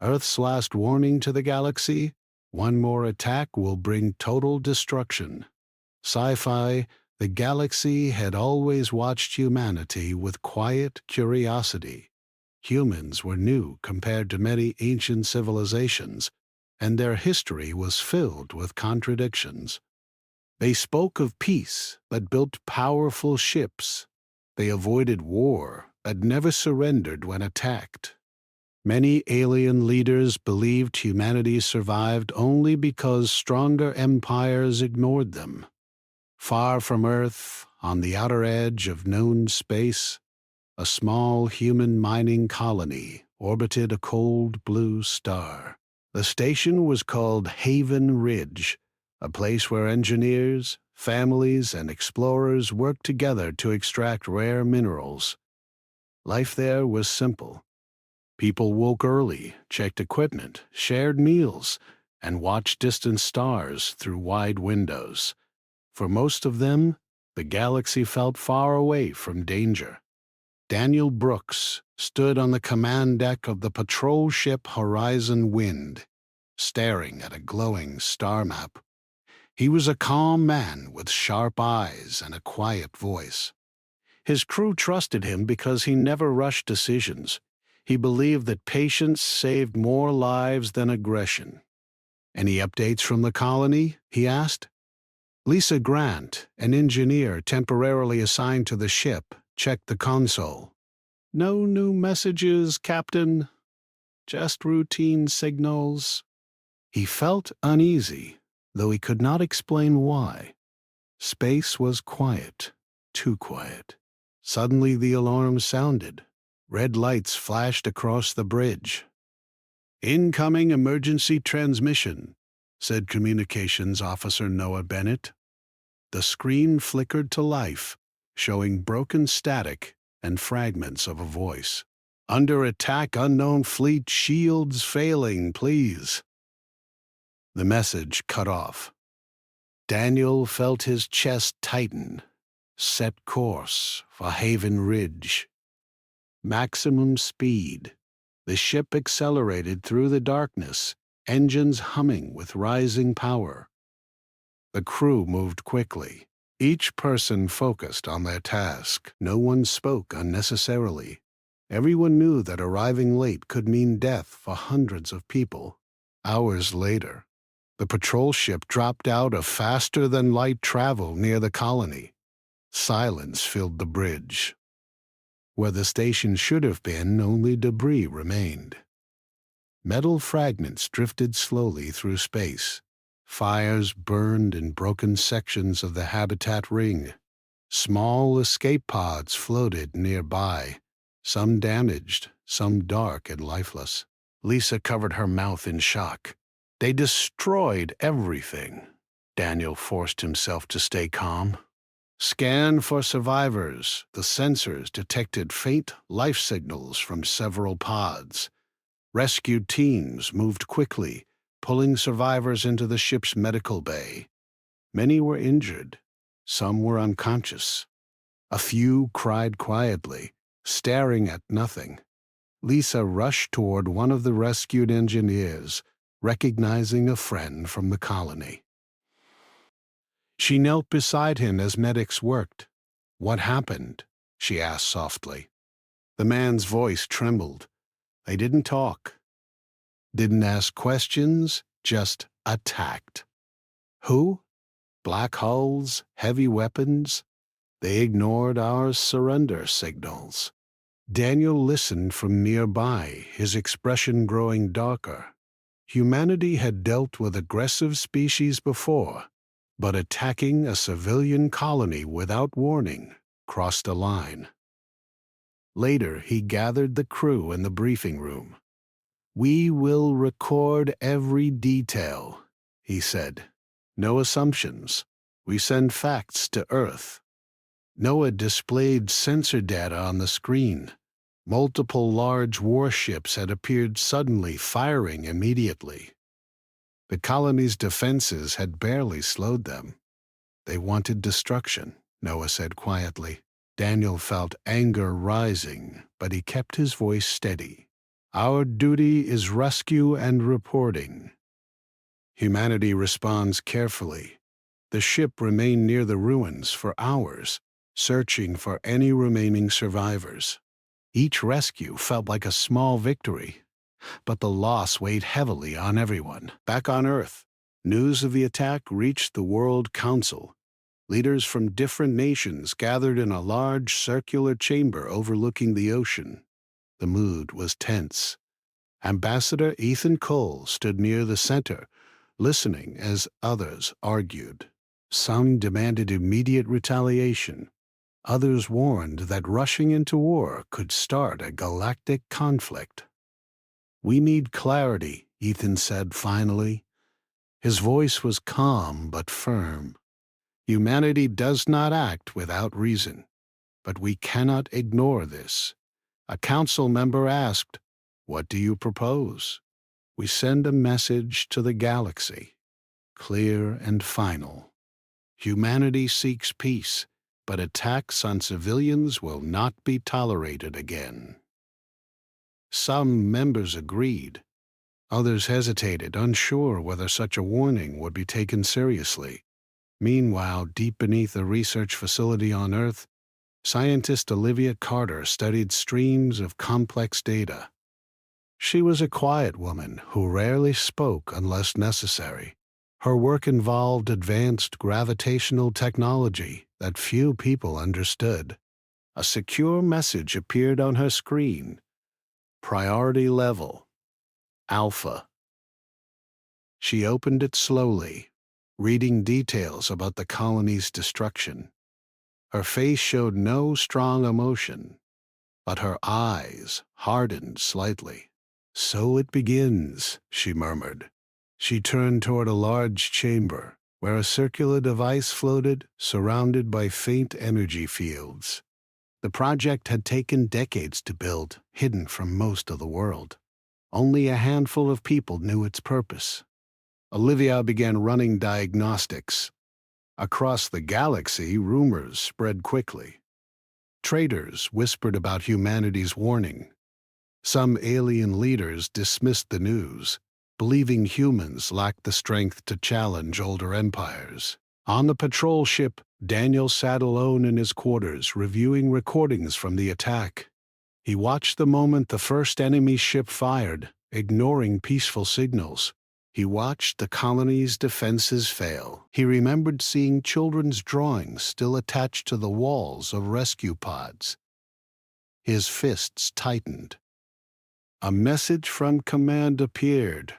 Earth's last warning to the galaxy: one more attack will bring total destruction. Sci-fi, the galaxy had always watched humanity with quiet curiosity. Humans were new compared to many ancient civilizations, and their history was filled with contradictions. They spoke of peace, but built powerful ships. They avoided war, but never surrendered when attacked. Many alien leaders believed humanity survived only because stronger empires ignored them. Far from Earth, on the outer edge of known space, a small human mining colony orbited a cold blue star. The station was called Haven Ridge, a place where engineers, families, and explorers worked together to extract rare minerals. Life there was simple. People woke early, checked equipment, shared meals, and watched distant stars through wide windows. For most of them, the galaxy felt far away from danger. Daniel Brooks stood on the command deck of the patrol ship Horizon Wind, staring at a glowing star map. He was a calm man with sharp eyes and a quiet voice. His crew trusted him because he never rushed decisions. He believed that patience saved more lives than aggression. "Any updates from the colony?" he asked. Lisa Grant, an engineer temporarily assigned to the ship, checked the console. "No new messages, Captain. Just routine signals." He felt uneasy, though he could not explain why. Space was quiet, too quiet. Suddenly the alarm sounded. Red lights flashed across the bridge. "Incoming emergency transmission," said Communications Officer Noah Bennett. The screen flickered to life, showing broken static and fragments of a voice. "Under attack, unknown fleet, shields failing, please." The message cut off. Daniel felt his chest tighten. Set course for Haven Ridge. Maximum speed. The ship accelerated through the darkness, engines humming with rising power. The crew moved quickly, each person focused on their task. No one spoke unnecessarily. Everyone knew that arriving late could mean death for hundreds of people. Hours later, the patrol ship dropped out of faster-than-light travel near the colony. Silence filled the bridge. Where the station should have been, only debris remained. Metal fragments drifted slowly through space. Fires burned in broken sections of the habitat ring. Small escape pods floated nearby, some damaged, some dark and lifeless. Lisa covered her mouth in shock. They destroyed everything. Daniel forced himself to stay calm. "Scan for survivors." The sensors detected faint life signals from several pods. Rescued teams moved quickly, pulling survivors into the ship's medical bay. Many were injured. Some were unconscious. A few cried quietly, staring at nothing. Lisa rushed toward one of the rescued engineers, recognizing a friend from the colony. She knelt beside him as medics worked. "What happened?" she asked softly. The man's voice trembled. They didn't talk. Didn't ask questions, just attacked. Who? Black hulls, heavy weapons? They ignored our surrender signals. Daniel listened from nearby, his expression growing darker. Humanity had dealt with aggressive species before, but attacking a civilian colony without warning crossed a line. Later, he gathered the crew in the briefing room. "We will record every detail," he said. "No assumptions. We send facts to Earth." Noah displayed sensor data on the screen. Multiple large warships had appeared suddenly, firing immediately. The colony's defenses had barely slowed them. "They wanted destruction," Noah said quietly. Daniel felt anger rising, but he kept his voice steady. Our duty is rescue and reporting. Humanity responds carefully. The ship remained near the ruins for hours, searching for any remaining survivors. Each rescue felt like a small victory, but the loss weighed heavily on everyone. Back on Earth, news of the attack reached the World Council. Leaders from different nations gathered in a large circular chamber overlooking the ocean. The mood was tense. Ambassador Ethan Cole stood near the center, listening as others argued. Some demanded immediate retaliation. Others warned that rushing into war could start a galactic conflict. "We need clarity," Ethan said finally. His voice was calm but firm. "Humanity does not act without reason, but we cannot ignore this." A council member asked, "What do you propose?" "We send a message to the galaxy, clear and final. Humanity seeks peace, but attacks on civilians will not be tolerated again." Some members agreed. Others hesitated, unsure whether such a warning would be taken seriously. Meanwhile, deep beneath a research facility on Earth, scientist Olivia Carter studied streams of complex data. She was a quiet woman who rarely spoke unless necessary. Her work involved advanced gravitational technology that few people understood. A secure message appeared on her screen. "Priority level. Alpha." She opened it slowly, reading details about the colony's destruction. Her face showed no strong emotion, but her eyes hardened slightly. "So it begins," she murmured. She turned toward a large chamber where a circular device floated, surrounded by faint energy fields. The project had taken decades to build, hidden from most of the world. Only a handful of people knew its purpose. Olivia began running diagnostics. Across the galaxy, rumors spread quickly. Traders whispered about humanity's warning. Some alien leaders dismissed the news, believing humans lacked the strength to challenge older empires. On the patrol ship, Daniel sat alone in his quarters, reviewing recordings from the attack. He watched the moment the first enemy ship fired, ignoring peaceful signals. He watched the colony's defenses fail. He remembered seeing children's drawings still attached to the walls of rescue pods. His fists tightened. A message from command appeared.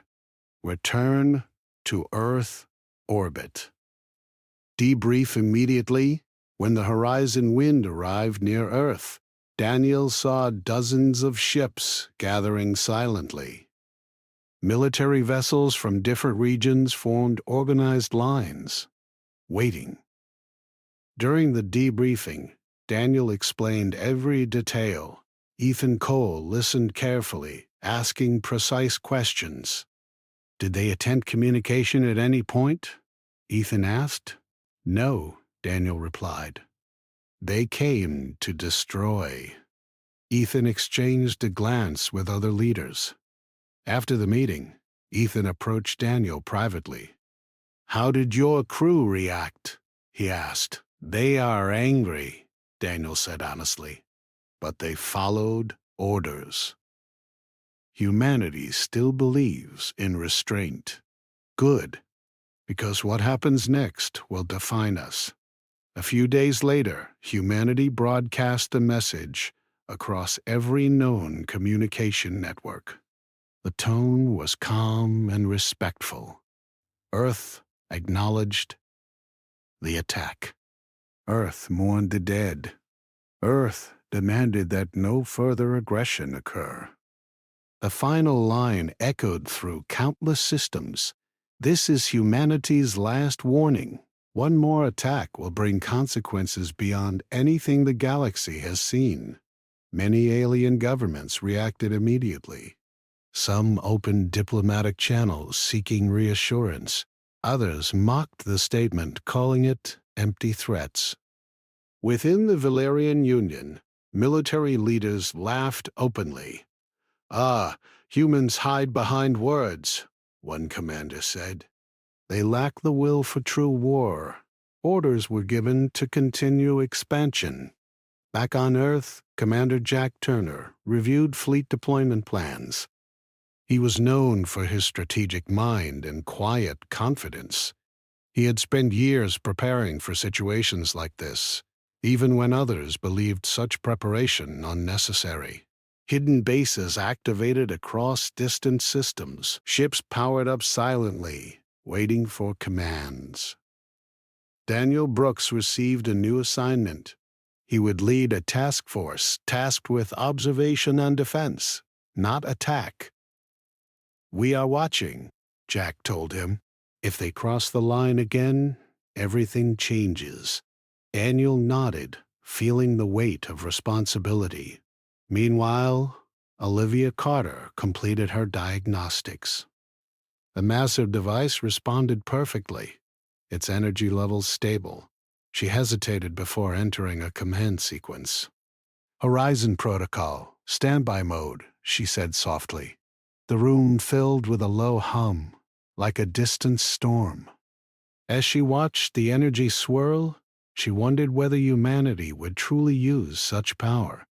"Return to Earth orbit. Debrief immediately." When the horizon wind arrived near Earth, Daniel saw dozens of ships gathering silently. Military vessels from different regions formed organized lines, waiting. During the debriefing, Daniel explained every detail. Ethan Cole listened carefully, asking precise questions. "Did they attempt communication at any point?" Ethan asked. "No," Daniel replied. "They came to destroy." Ethan exchanged a glance with other leaders. After the meeting, Ethan approached Daniel privately. "How did your crew react?" he asked. "They are angry," Daniel said honestly, "but they followed orders." Humanity still believes in restraint. Good, because what happens next will define us. A few days later, humanity broadcast the message across every known communication network. The tone was calm and respectful. Earth acknowledged the attack. Earth mourned the dead. Earth demanded that no further aggression occur. The final line echoed through countless systems. "This is humanity's last warning. One more attack will bring consequences beyond anything the galaxy has seen." Many alien governments reacted immediately. Some opened diplomatic channels seeking reassurance. Others mocked the statement, calling it empty threats. Within the Valerian Union, military leaders laughed openly. "Ah, humans hide behind words," one commander said. "They lack the will for true war." Orders were given to continue expansion. Back on Earth, Commander Jack Turner reviewed fleet deployment plans. He was known for his strategic mind and quiet confidence. He had spent years preparing for situations like this, even when others believed such preparation unnecessary. Hidden bases activated across distant systems, ships powered up silently, waiting for commands. Daniel Brooks received a new assignment. He would lead a task force tasked with observation and defense, not attack. "We are watching," Jack told him. "If they cross the line again, everything changes." Daniel nodded, feeling the weight of responsibility. Meanwhile, Olivia Carter completed her diagnostics. The massive device responded perfectly, its energy levels stable. She hesitated before entering a command sequence. "Horizon Protocol, standby mode," she said softly. The room filled with a low hum, like a distant storm. As she watched the energy swirl, she wondered whether humanity would truly use such power.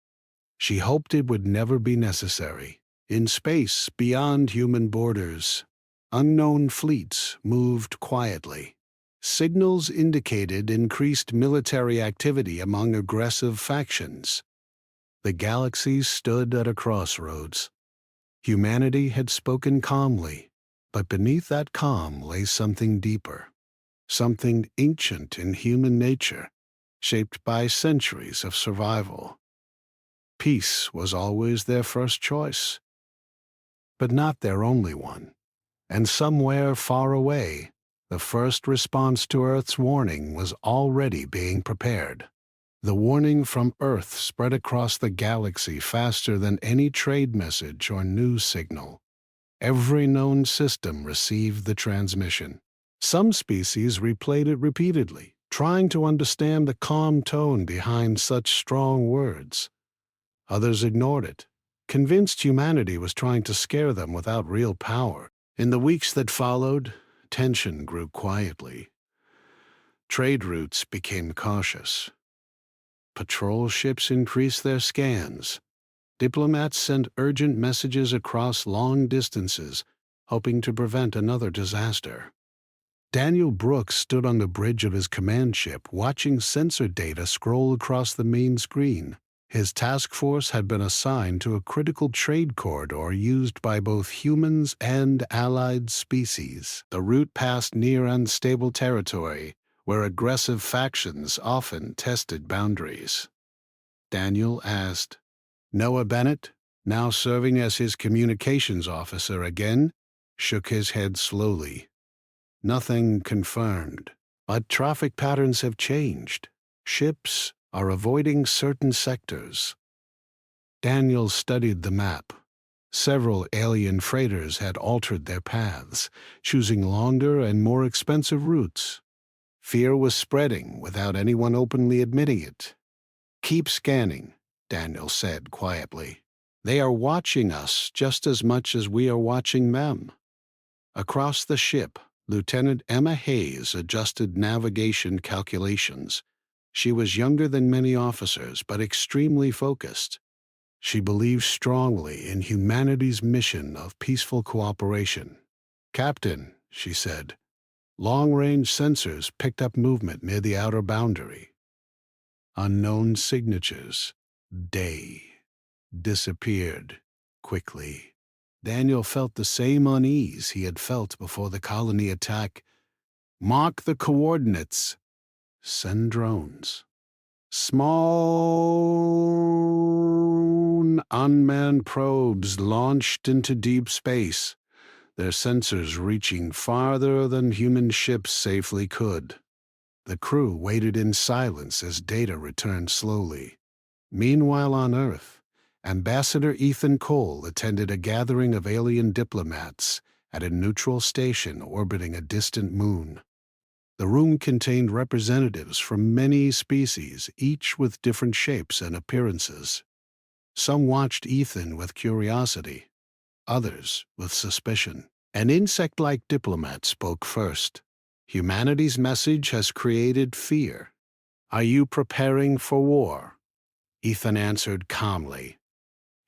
She hoped it would never be necessary. In space beyond human borders, unknown fleets moved quietly. Signals indicated increased military activity among aggressive factions. The galaxy stood at a crossroads. Humanity had spoken calmly, but beneath that calm lay something deeper, something ancient in human nature, shaped by centuries of survival. Peace was always their first choice, but not their only one. And somewhere far away, the first response to Earth's warning was already being prepared. The warning from Earth spread across the galaxy faster than any trade message or news signal. Every known system received the transmission. Some species replayed it repeatedly, trying to understand the calm tone behind such strong words. Others ignored it, convinced humanity was trying to scare them without real power. In the weeks that followed, tension grew quietly. Trade routes became cautious. Patrol ships increased their scans. Diplomats sent urgent messages across long distances, hoping to prevent another disaster. Daniel Brooks stood on the bridge of his command ship, watching sensor data scroll across the main screen. His task force had been assigned to a critical trade corridor used by both humans and allied species. The route passed near unstable territory, where aggressive factions often tested boundaries. Daniel asked. Noah Bennett, now serving as his communications officer again, shook his head slowly. "Nothing confirmed, but traffic patterns have changed. Ships are avoiding certain sectors." Daniel studied the map. Several alien freighters had altered their paths, choosing longer and more expensive routes. Fear was spreading without anyone openly admitting it. "Keep scanning," Daniel said quietly. "They are watching us just as much as we are watching them." Across the ship, Lieutenant Emma Hayes adjusted navigation calculations. She was younger than many officers, but extremely focused. She believed strongly in humanity's mission of peaceful cooperation. "Captain," she said, "long-range sensors picked up movement near the outer boundary. Unknown signatures. Day. Disappeared. Quickly." Daniel felt the same unease he had felt before the colony attack. "Mark the coordinates. Send drones." Small, unmanned probes launched into deep space, their sensors reaching farther than human ships safely could. The crew waited in silence as data returned slowly. Meanwhile on Earth, Ambassador Ethan Cole attended a gathering of alien diplomats at a neutral station orbiting a distant moon. The room contained representatives from many species, each with different shapes and appearances. Some watched Ethan with curiosity, others with suspicion. An insect-like diplomat spoke first. Humanity's message has created fear. Are you preparing for war? Ethan answered calmly.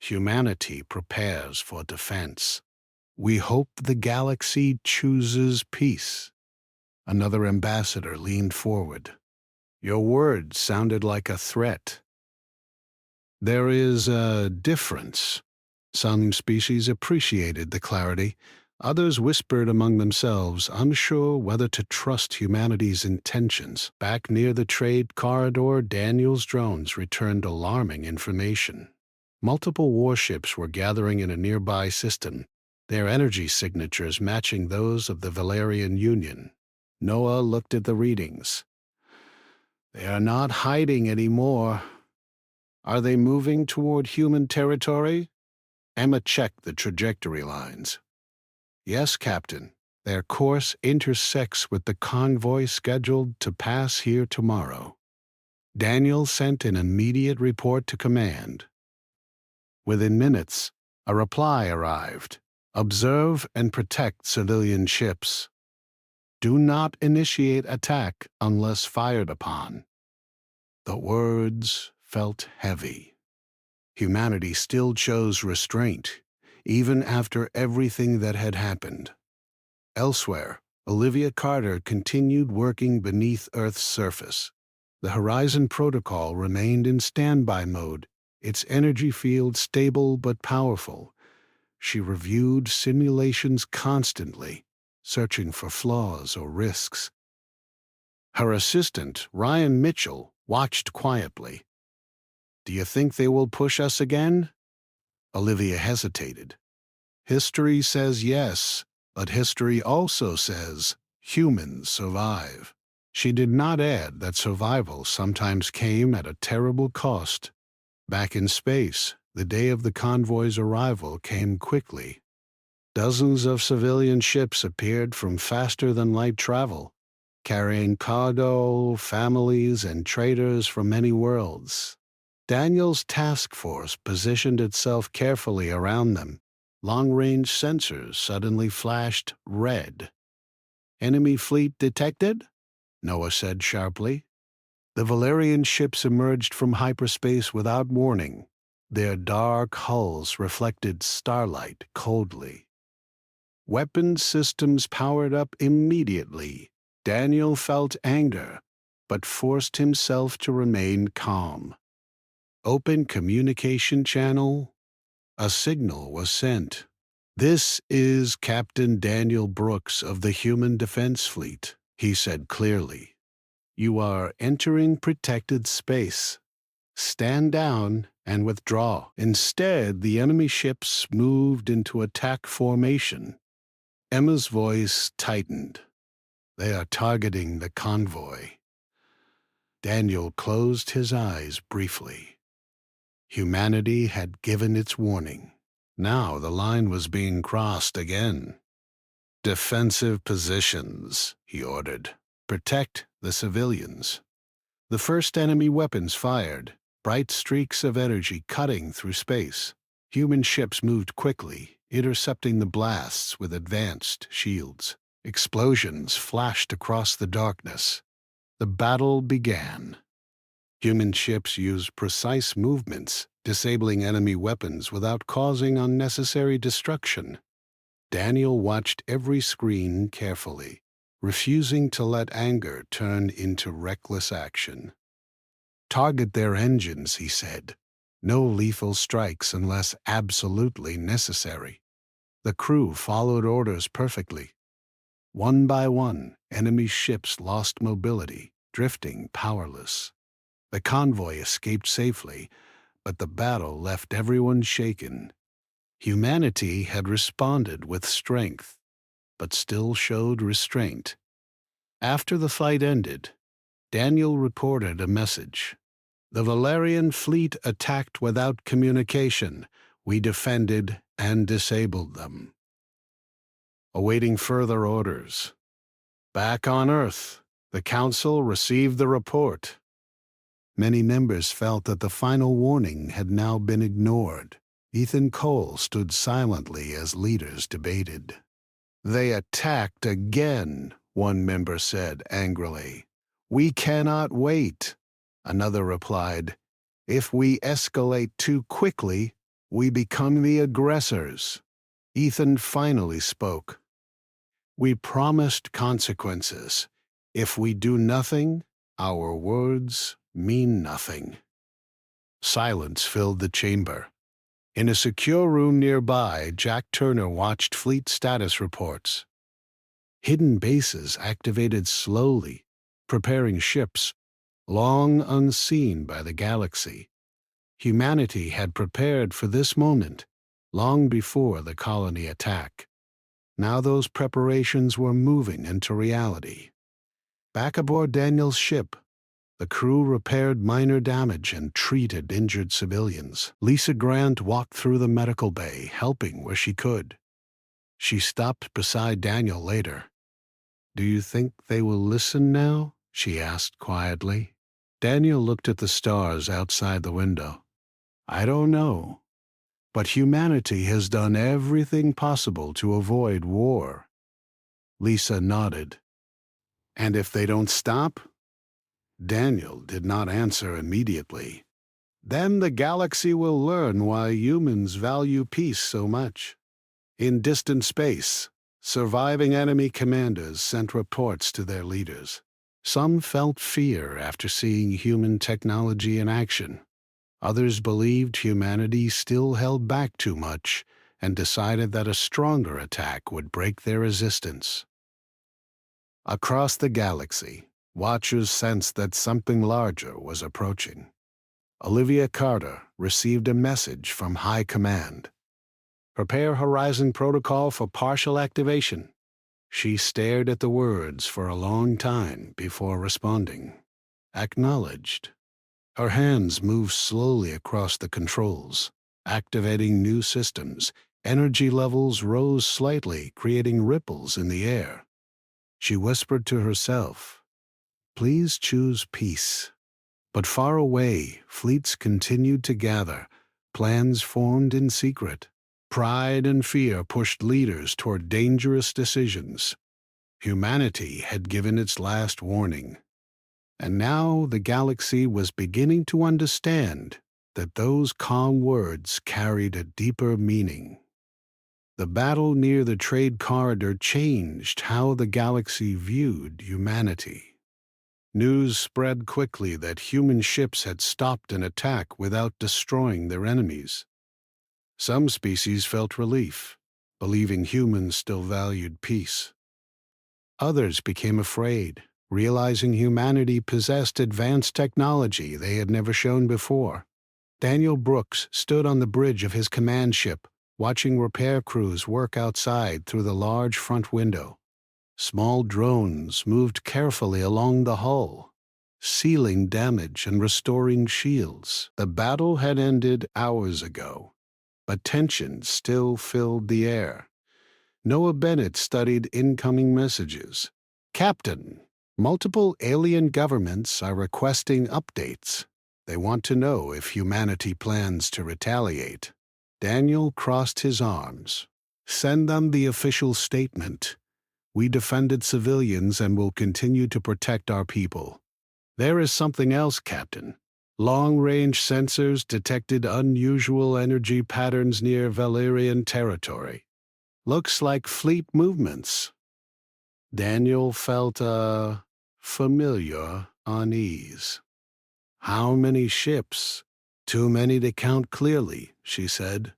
Humanity prepares for defense. We hope the galaxy chooses peace. Another ambassador leaned forward. Your words sounded like a threat. There is a difference. Some species appreciated the clarity. Others whispered among themselves, unsure whether to trust humanity's intentions. Back near the trade corridor, Daniel's drones returned alarming information. Multiple warships were gathering in a nearby system, their energy signatures matching those of the Valerian Union. Noah looked at the readings. They are not hiding anymore. Are they moving toward human territory? Emma checked the trajectory lines. Yes, Captain. Their course intersects with the convoy scheduled to pass here tomorrow. Daniel sent an immediate report to command. Within minutes, a reply arrived. Observe and protect civilian ships. Do not initiate attack unless fired upon. The words felt heavy. Humanity still chose restraint, even after everything that had happened. Elsewhere, Olivia Carter continued working beneath Earth's surface. The Horizon Protocol remained in standby mode, its energy field stable but powerful. She reviewed simulations constantly, searching for flaws or risks. Her assistant, Ryan Mitchell, watched quietly. Do you think they will push us again? Olivia hesitated. History says yes, but history also says humans survive. She did not add that survival sometimes came at a terrible cost. Back in space, the day of the convoy's arrival came quickly. Dozens of civilian ships appeared from faster-than-light travel, carrying cargo, families, and traders from many worlds. Daniel's task force positioned itself carefully around them. Long-range sensors suddenly flashed red. Enemy fleet detected? Noah said sharply. The Valerian ships emerged from hyperspace without warning. Their dark hulls reflected starlight coldly. Weapon systems powered up immediately. Daniel felt anger, but forced himself to remain calm. Open communication channel. A signal was sent. This is Captain Daniel Brooks of the Human Defense Fleet, he said clearly. You are entering protected space. Stand down and withdraw. Instead, the enemy ships moved into attack formation. Emma's voice tightened. They are targeting the convoy. Daniel closed his eyes briefly. Humanity had given its warning. Now the line was being crossed again. Defensive positions, he ordered. Protect the civilians. The first enemy weapons fired, bright streaks of energy cutting through space. Human ships moved quickly, intercepting the blasts with advanced shields. Explosions flashed across the darkness. The battle began. Human ships used precise movements, disabling enemy weapons without causing unnecessary destruction. Daniel watched every screen carefully, refusing to let anger turn into reckless action. Target their engines, he said. No lethal strikes unless absolutely necessary. The crew followed orders perfectly. One by one, enemy ships lost mobility, drifting powerless. The convoy escaped safely, but the battle left everyone shaken. Humanity had responded with strength, but still showed restraint. After the fight ended, Daniel reported a message. The Valerian fleet attacked without communication. We defended and disabled them. Awaiting further orders. Back on Earth, the Council received the report. Many members felt that the final warning had now been ignored. Ethan Cole stood silently as leaders debated. "They attacked again," one member said angrily. "We cannot wait." Another replied, "If we escalate too quickly, we become the aggressors." Ethan finally spoke. "We promised consequences. If we do nothing, our words mean nothing." Silence filled the chamber. In a secure room nearby, Jack Turner watched fleet status reports. Hidden bases activated slowly, preparing ships, long unseen by the galaxy. Humanity had prepared for this moment, long before the colony attack. Now those preparations were moving into reality. Back aboard Daniel's ship, the crew repaired minor damage and treated injured civilians. Lisa Grant walked through the medical bay, helping where she could. She stopped beside Daniel later. "Do you think they will listen now?" she asked quietly. Daniel looked at the stars outside the window. "I don't know, but humanity has done everything possible to avoid war." Lisa nodded. "And if they don't stop?" Daniel did not answer immediately. "Then the galaxy will learn why humans value peace so much." In distant space, surviving enemy commanders sent reports to their leaders. Some felt fear after seeing human technology in action. Others believed humanity still held back too much and decided that a stronger attack would break their resistance. Across the galaxy, watchers sensed that something larger was approaching. Olivia Carter received a message from High Command. "Prepare Horizon Protocol for partial activation." She stared at the words for a long time before responding. "Acknowledged." Her hands moved slowly across the controls, activating new systems. Energy levels rose slightly, creating ripples in the air. She whispered to herself, "Please choose peace." But far away, fleets continued to gather, plans formed in secret. Pride and fear pushed leaders toward dangerous decisions. Humanity had given its last warning. And now the galaxy was beginning to understand that those calm words carried a deeper meaning. The battle near the trade corridor changed how the galaxy viewed humanity. News spread quickly that human ships had stopped an attack without destroying their enemies. Some species felt relief, believing humans still valued peace. Others became afraid, realizing humanity possessed advanced technology they had never shown before. Daniel Brooks stood on the bridge of his command ship, watching repair crews work outside through the large front window. Small drones moved carefully along the hull, sealing damage and restoring shields. The battle had ended hours ago, but tension still filled the air. Noah Bennett studied incoming messages. "Captain, multiple alien governments are requesting updates. They want to know if humanity plans to retaliate." Daniel crossed his arms. "Send them the official statement. We defended civilians and will continue to protect our people." "There is something else, Captain. Long-range sensors detected unusual energy patterns near Valerian territory. Looks like fleet movements." Daniel felt a familiar unease. "How many ships?" "Too many to count clearly," she said.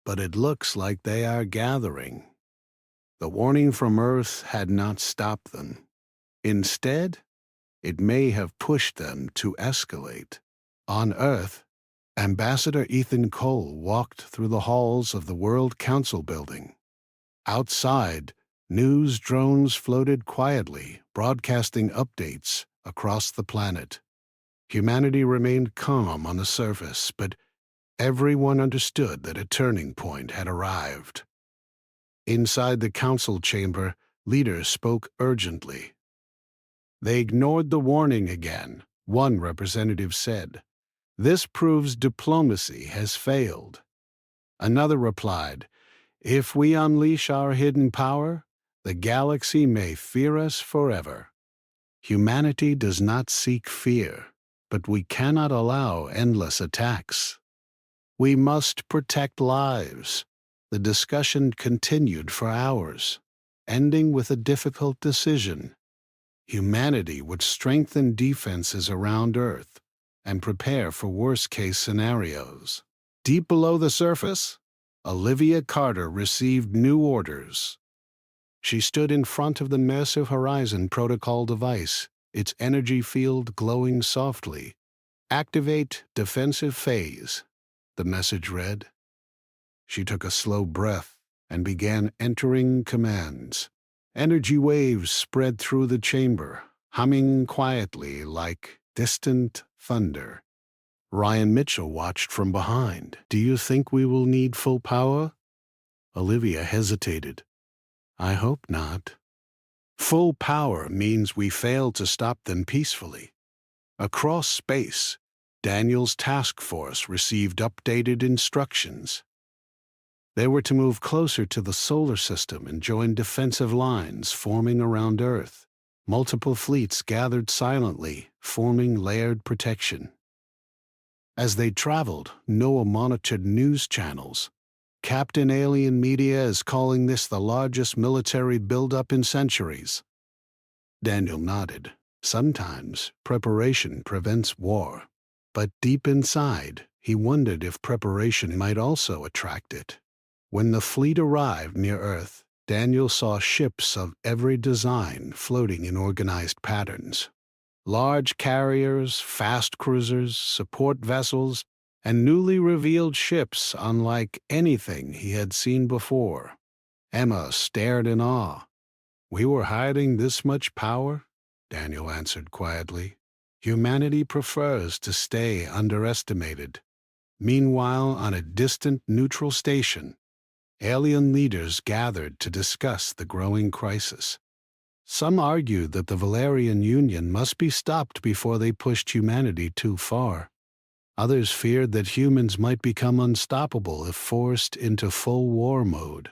"But it looks like they are gathering." The warning from Earth had not stopped them. Instead, it may have pushed them to escalate. On Earth, Ambassador Ethan Cole walked through the halls of the World Council building. Outside, news drones floated quietly, broadcasting updates across the planet. Humanity remained calm on the surface, but everyone understood that a turning point had arrived. Inside the council chamber, leaders spoke urgently. "They ignored the warning again," one representative said. "This proves diplomacy has failed." Another replied, "If we unleash our hidden power, the galaxy may fear us forever." Humanity does not seek fear, but we cannot allow endless attacks. We must protect lives. The discussion continued for hours, ending with a difficult decision. Humanity would strengthen defenses around Earth and prepare for worst-case scenarios. Deep below the surface, Olivia Carter received new orders. She stood in front of the massive Horizon Protocol device, its energy field glowing softly. "Activate defensive phase," the message read. She took a slow breath and began entering commands. Energy waves spread through the chamber, humming quietly like distant thunder. Ryan Mitchell watched from behind. "Do you think we will need full power?" Olivia hesitated. "I hope not." Full power means we fail to stop them peacefully. Across space, Daniel's task force received updated instructions. They were to move closer to the solar system and join defensive lines forming around Earth. Multiple fleets gathered silently, forming layered protection. As they traveled, Noah monitored news channels. "Captain Alien Media is calling this the largest military buildup in centuries." Daniel nodded. Sometimes preparation prevents war. But deep inside, he wondered if preparation might also attract it. When the fleet arrived near Earth, Daniel saw ships of every design floating in organized patterns. Large carriers, fast cruisers, support vessels, and newly revealed ships unlike anything he had seen before. Emma stared in awe. "We were hiding this much power?" Daniel answered quietly. "Humanity prefers to stay underestimated." Meanwhile, on a distant neutral station, alien leaders gathered to discuss the growing crisis. Some argued that the Valerian Union must be stopped before they pushed humanity too far. Others feared that humans might become unstoppable if forced into full war mode.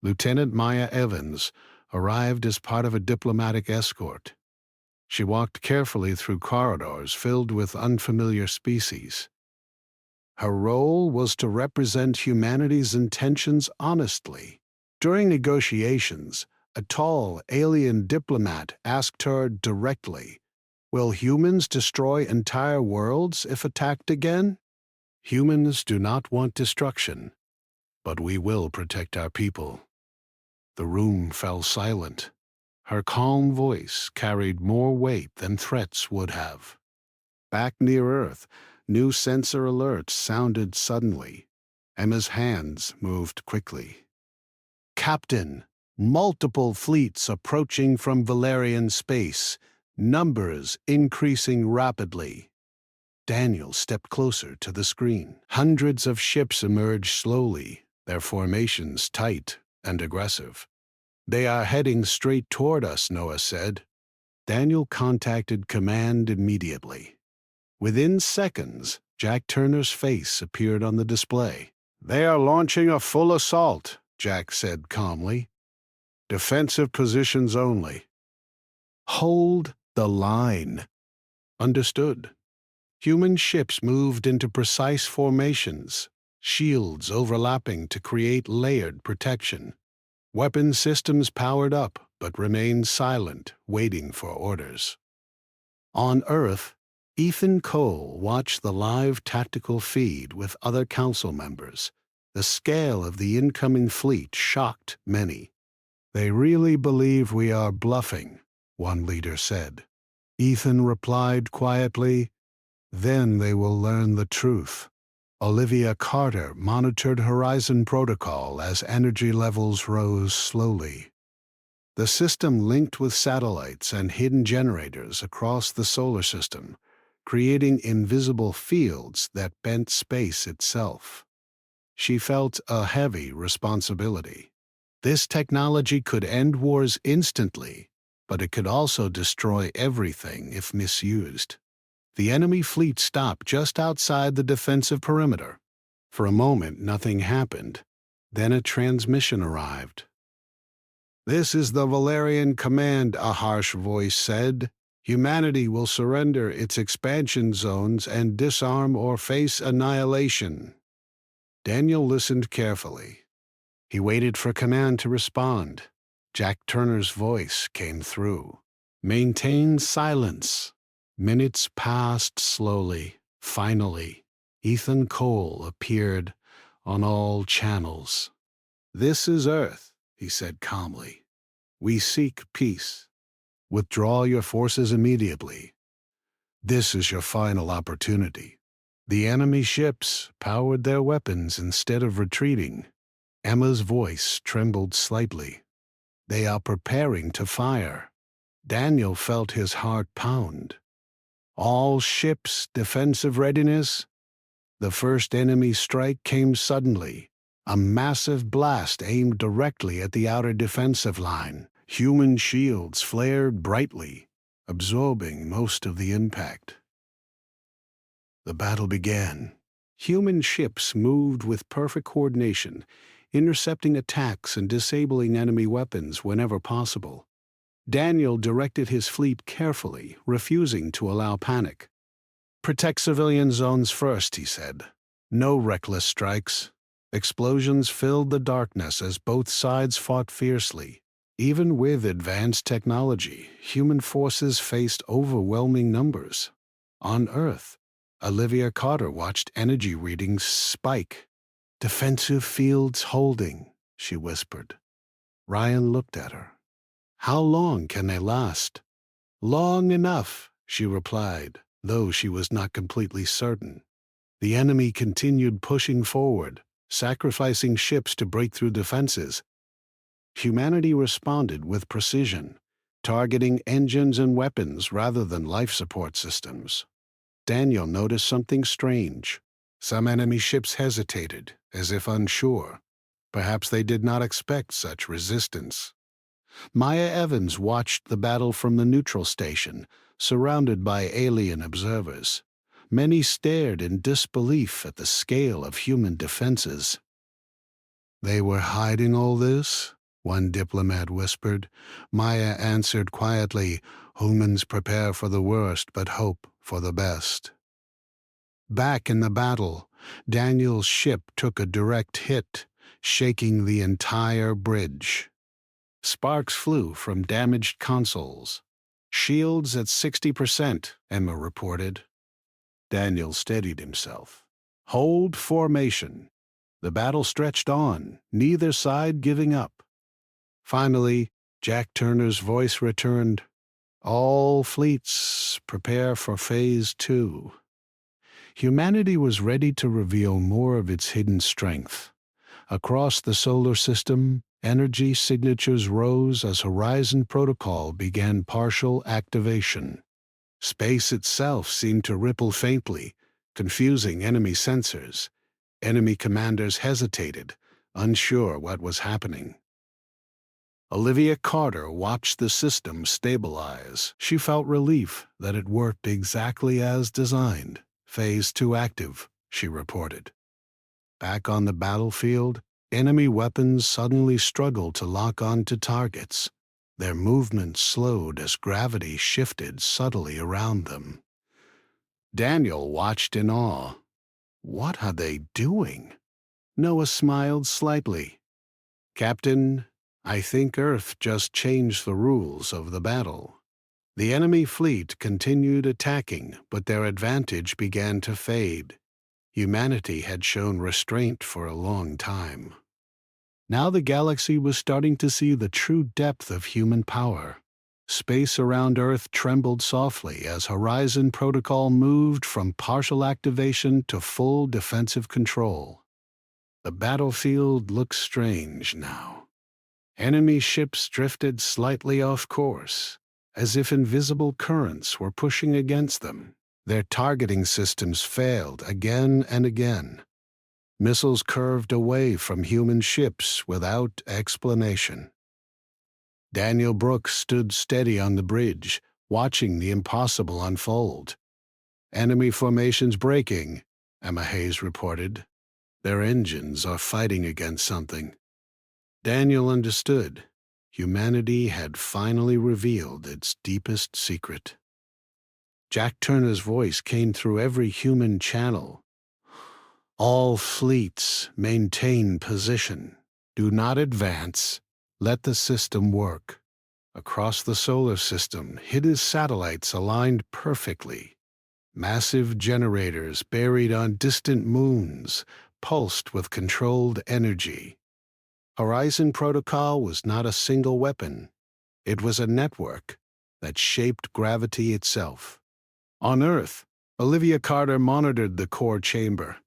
Lieutenant Maya Evans arrived as part of a diplomatic escort. She walked carefully through corridors filled with unfamiliar species. Her role was to represent humanity's intentions honestly. During negotiations, a tall alien diplomat asked her directly, "Will humans destroy entire worlds if attacked again?" "Humans do not want destruction, but we will protect our people." The room fell silent. Her calm voice carried more weight than threats would have. Back near Earth, new sensor alerts sounded suddenly. Emma's hands moved quickly. "Captain, multiple fleets approaching from Valerian space, numbers increasing rapidly." Daniel stepped closer to the screen. Hundreds of ships emerged slowly, their formations tight and aggressive. "They are heading straight toward us," Noah said. Daniel contacted command immediately. Within seconds, Jack Turner's face appeared on the display. "They are launching a full assault," Jack said calmly. "Defensive positions only." "Hold the line." "Understood." Human ships moved into precise formations, shields overlapping to create layered protection. Weapon systems powered up, but remained silent, waiting for orders. On Earth, Ethan Cole watched the live tactical feed with other council members. The scale of the incoming fleet shocked many. "They really believe we are bluffing," one leader said. Ethan replied quietly, "Then they will learn the truth." Olivia Carter monitored Horizon Protocol as energy levels rose slowly. The system linked with satellites and hidden generators across the solar system, creating invisible fields that bent space itself. She felt a heavy responsibility. This technology could end wars instantly, but it could also destroy everything if misused. The enemy fleet stopped just outside the defensive perimeter. For a moment, nothing happened. Then a transmission arrived. "This is the Valerian command," a harsh voice said. "Humanity will surrender its expansion zones and disarm or face annihilation." Daniel listened carefully. He waited for command to respond. Jack Turner's voice came through. "Maintain silence." Minutes passed slowly. Finally, Ethan Cole appeared on all channels. "This is Earth," he said calmly. "We seek peace. Withdraw your forces immediately. This is your final opportunity." The enemy ships powered their weapons instead of retreating. Emma's voice trembled slightly. "They are preparing to fire." Daniel felt his heart pound. "All ships defensive readiness." The first enemy strike came suddenly. A massive blast aimed directly at the outer defensive line. Human shields flared brightly, absorbing most of the impact. The battle began. Human ships moved with perfect coordination, intercepting attacks and disabling enemy weapons whenever possible. Daniel directed his fleet carefully, refusing to allow panic. "Protect civilian zones first," he said. "No reckless strikes." Explosions filled the darkness as both sides fought fiercely. Even with advanced technology, human forces faced overwhelming numbers. On Earth, Olivia Carter watched energy readings spike. "Defensive fields holding," she whispered. Ryan looked at her. "How long can they last?" "Long enough," she replied, though she was not completely certain. The enemy continued pushing forward, sacrificing ships to break through defenses. Humanity responded with precision, targeting engines and weapons rather than life support systems. Daniel noticed something strange. Some enemy ships hesitated, as if unsure. Perhaps they did not expect such resistance. Maya Evans watched the battle from the neutral station, surrounded by alien observers. Many stared in disbelief at the scale of human defenses. "They were hiding all this?" one diplomat whispered. Maya answered quietly, "Humans prepare for the worst but hope for the best." Back in the battle, Daniel's ship took a direct hit, shaking the entire bridge. Sparks flew from damaged consoles. "Shields at 60%, Emma reported. Daniel steadied himself. "Hold formation." The battle stretched on, neither side giving up. Finally, Jack Turner's voice returned. "All fleets prepare for Phase 2. Humanity was ready to reveal more of its hidden strength. Across the solar system, energy signatures rose as Horizon Protocol began partial activation. Space itself seemed to ripple faintly, confusing enemy sensors. Enemy commanders hesitated, unsure what was happening. Olivia Carter watched the system stabilize. She felt relief that it worked exactly as designed. "Phase 2 active," she reported. Back on the battlefield, enemy weapons suddenly struggled to lock onto targets. Their movement slowed as gravity shifted subtly around them. Daniel watched in awe. What are they doing? Noah smiled slightly. "Captain, I think Earth just changed the rules of the battle." The enemy fleet continued attacking, but their advantage began to fade. Humanity had shown restraint for a long time. Now the galaxy was starting to see the true depth of human power. Space around Earth trembled softly as Horizon Protocol moved from partial activation to full defensive control. The battlefield looked strange now. Enemy ships drifted slightly off course, as if invisible currents were pushing against them. Their targeting systems failed again and again. Missiles curved away from human ships without explanation. Daniel Brooks stood steady on the bridge, watching the impossible unfold. "Enemy formations breaking," Emma Hayes reported. Their engines are fighting against something. Daniel understood. Humanity had finally revealed its deepest secret. Jack Turner's voice came through every human channel. All fleets maintain position. Do not advance. Let the system work. Across the solar system, hidden satellites aligned perfectly. Massive generators buried on distant moons, pulsed with controlled energy. Horizon Protocol was not a single weapon. It was a network that shaped gravity itself. On Earth, Olivia Carter monitored the core chamber.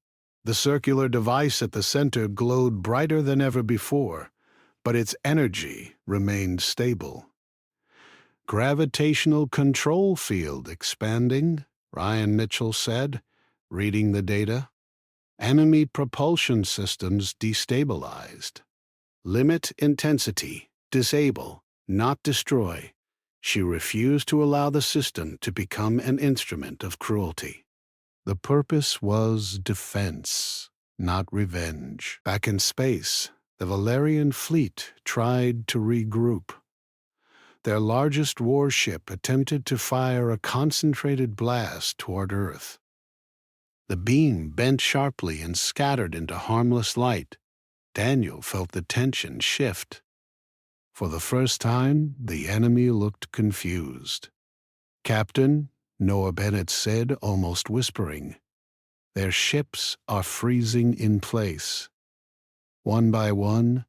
The circular device at the center glowed brighter than ever before, but its energy remained stable. Gravitational control field expanding, Ryan Mitchell said, reading the data. Enemy propulsion systems destabilized. Limit intensity, disable, not destroy. She refused to allow the system to become an instrument of cruelty. The purpose was defense, not revenge. Back in space, the Valerian fleet tried to regroup. Their largest warship attempted to fire a concentrated blast toward Earth. The beam bent sharply and scattered into harmless light. Daniel felt the tension shift. For the first time, the enemy looked confused. "Captain," Noah Bennett said, almost whispering, "their ships are freezing in place." One by one,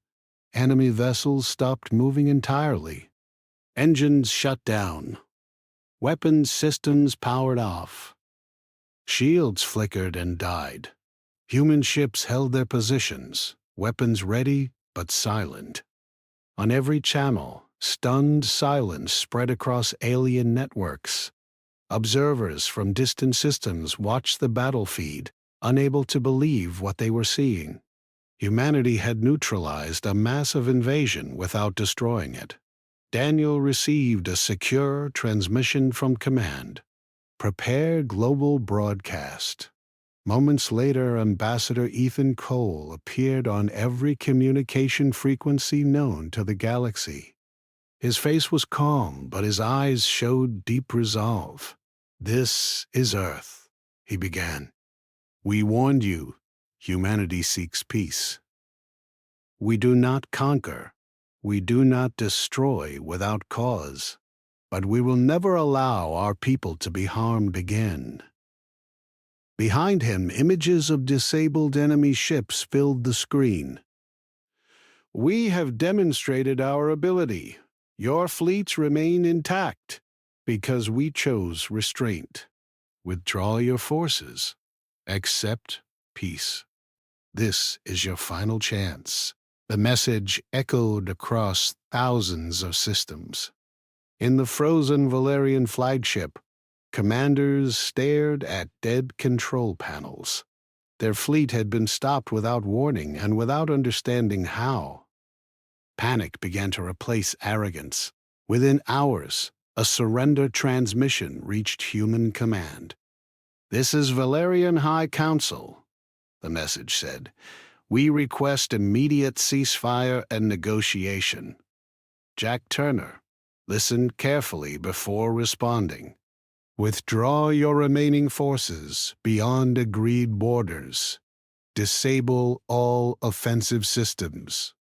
enemy vessels stopped moving entirely. Engines shut down. Weapons systems powered off. Shields flickered and died. Human ships held their positions, weapons ready but silent. On every channel, stunned silence spread across alien networks. Observers from distant systems watched the battle feed, unable to believe what they were seeing. Humanity had neutralized a massive invasion without destroying it. Daniel received a secure transmission from command. "Prepare global broadcast." Moments later, Ambassador Ethan Cole appeared on every communication frequency known to the galaxy. His face was calm, but his eyes showed deep resolve. "This is Earth," he began. "We warned you. Humanity seeks peace. We do not conquer. We do not destroy without cause. But we will never allow our people to be harmed again." Behind him, images of disabled enemy ships filled the screen. "We have demonstrated our ability. Your fleets remain intact because we chose restraint. Withdraw your forces. Accept peace. This is your final chance." The message echoed across thousands of systems. In the frozen Valerian flagship, commanders stared at dead control panels. Their fleet had been stopped without warning and without understanding how. Panic began to replace arrogance. Within hours, a surrender transmission reached human command. "This is Valerian High Council," the message said. "We request immediate ceasefire and negotiation." Jack Turner listened carefully before responding. "Withdraw your remaining forces beyond agreed borders. Disable all offensive systems.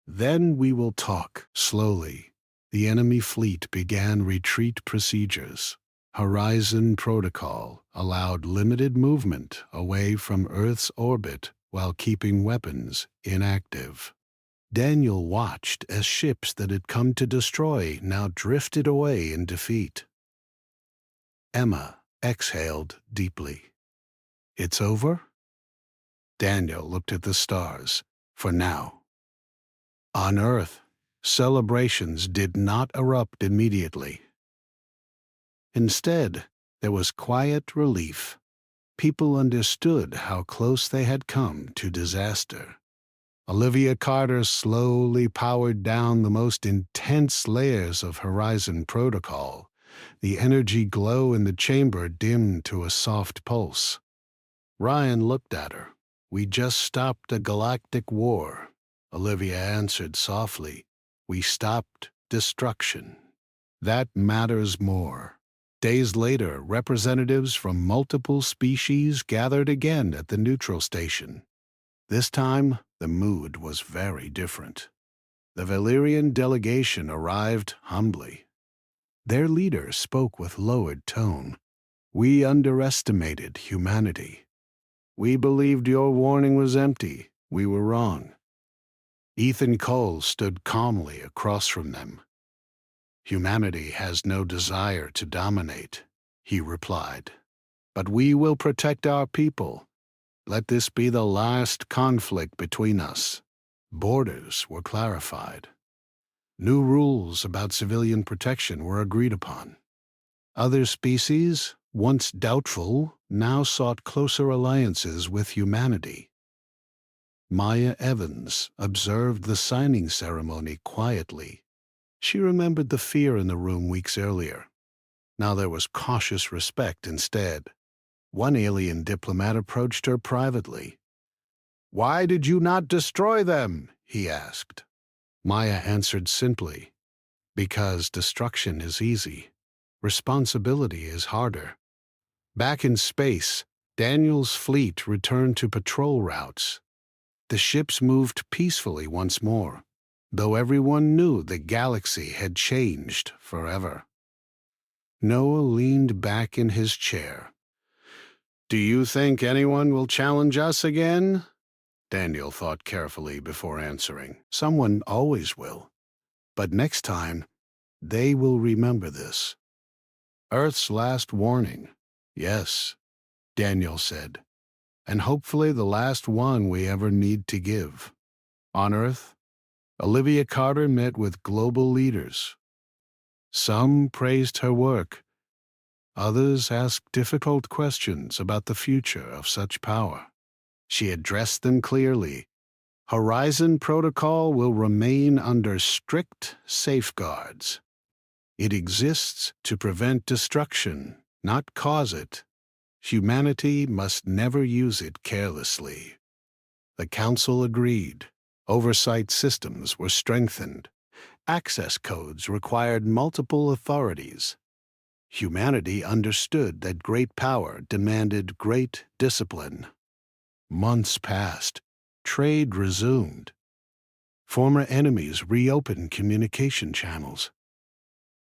Then we will talk." Slowly, the enemy fleet began retreat procedures. Horizon Protocol allowed limited movement away from Earth's orbit while keeping weapons inactive. Daniel watched as ships that had come to destroy now drifted away in defeat. Emma exhaled deeply. "It's over?" Daniel looked at the stars. "For now." On Earth, celebrations did not erupt immediately. Instead, there was quiet relief. People understood how close they had come to disaster. Olivia Carter slowly powered down the most intense layers of Horizon Protocol. The energy glow in the chamber dimmed to a soft pulse. Ryan looked at her. "We just stopped a galactic war," Olivia answered softly. "We stopped destruction. That matters more." Days later, representatives from multiple species gathered again at the neutral station. This time, the mood was very different. The Valyrian delegation arrived humbly. Their leader spoke with lowered tone. "We underestimated humanity. We believed your warning was empty. We were wrong." Ethan Cole stood calmly across from them. "Humanity has no desire to dominate," he replied. "But we will protect our people. Let this be the last conflict between us." Borders were clarified. New rules about civilian protection were agreed upon. Other species, once doubtful, now sought closer alliances with humanity. Maya Evans observed the signing ceremony quietly. She remembered the fear in the room weeks earlier. Now there was cautious respect instead. One alien diplomat approached her privately. "Why did you not destroy them?" he asked. Maya answered simply, "Because destruction is easy. Responsibility is harder." Back in space, Daniel's fleet returned to patrol routes. The ships moved peacefully once more, though everyone knew the galaxy had changed forever. Noah leaned back in his chair. "Do you think anyone will challenge us again?" Daniel thought carefully before answering. "Someone always will. But next time, they will remember this." "Earth's last warning." "Yes," Daniel said, "and hopefully the last one we ever need to give." On Earth, Olivia Carter met with global leaders. Some praised her work. Others asked difficult questions about the future of such power. She addressed them clearly. Horizon Protocol will remain under strict safeguards. It exists to prevent destruction, not cause it. Humanity must never use it carelessly. The Council agreed. Oversight systems were strengthened. Access codes required multiple authorities. Humanity understood that great power demanded great discipline. Months passed. Trade resumed. Former enemies reopened communication channels.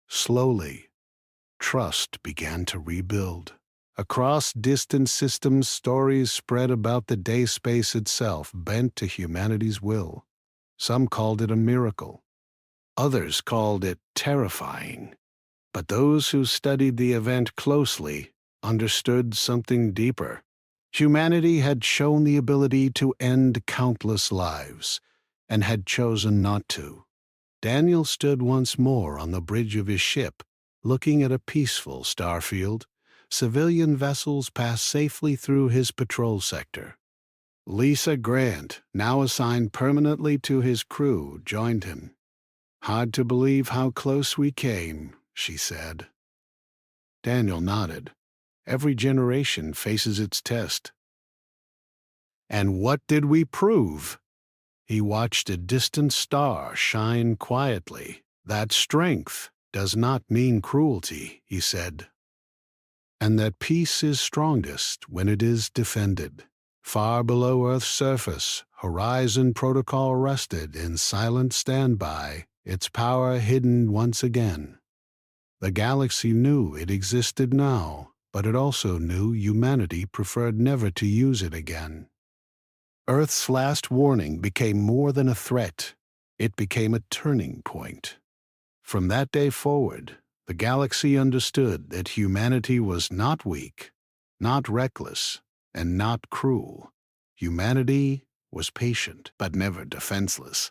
Slowly, trust began to rebuild. Across distant systems, stories spread about the day space itself, bent to humanity's will. Some called it a miracle. Others called it terrifying. But those who studied the event closely understood something deeper. Humanity had shown the ability to end countless lives, and had chosen not to. Daniel stood once more on the bridge of his ship, looking at a peaceful starfield. Civilian vessels passed safely through his patrol sector. Lisa Grant, now assigned permanently to his crew, joined him. "Hard to believe how close we came," she said. Daniel nodded. "Every generation faces its test." "And what did we prove?" He watched a distant star shine quietly. "That strength does not mean cruelty," he said. "And that peace is strongest when it is defended." Far below Earth's surface, Horizon Protocol rested in silent standby, its power hidden once again. The galaxy knew it existed now, but it also knew humanity preferred never to use it again. Earth's last warning became more than a threat. It became a turning point. From that day forward, the galaxy understood that humanity was not weak, not reckless, and not cruel. Humanity was patient, but never defenseless.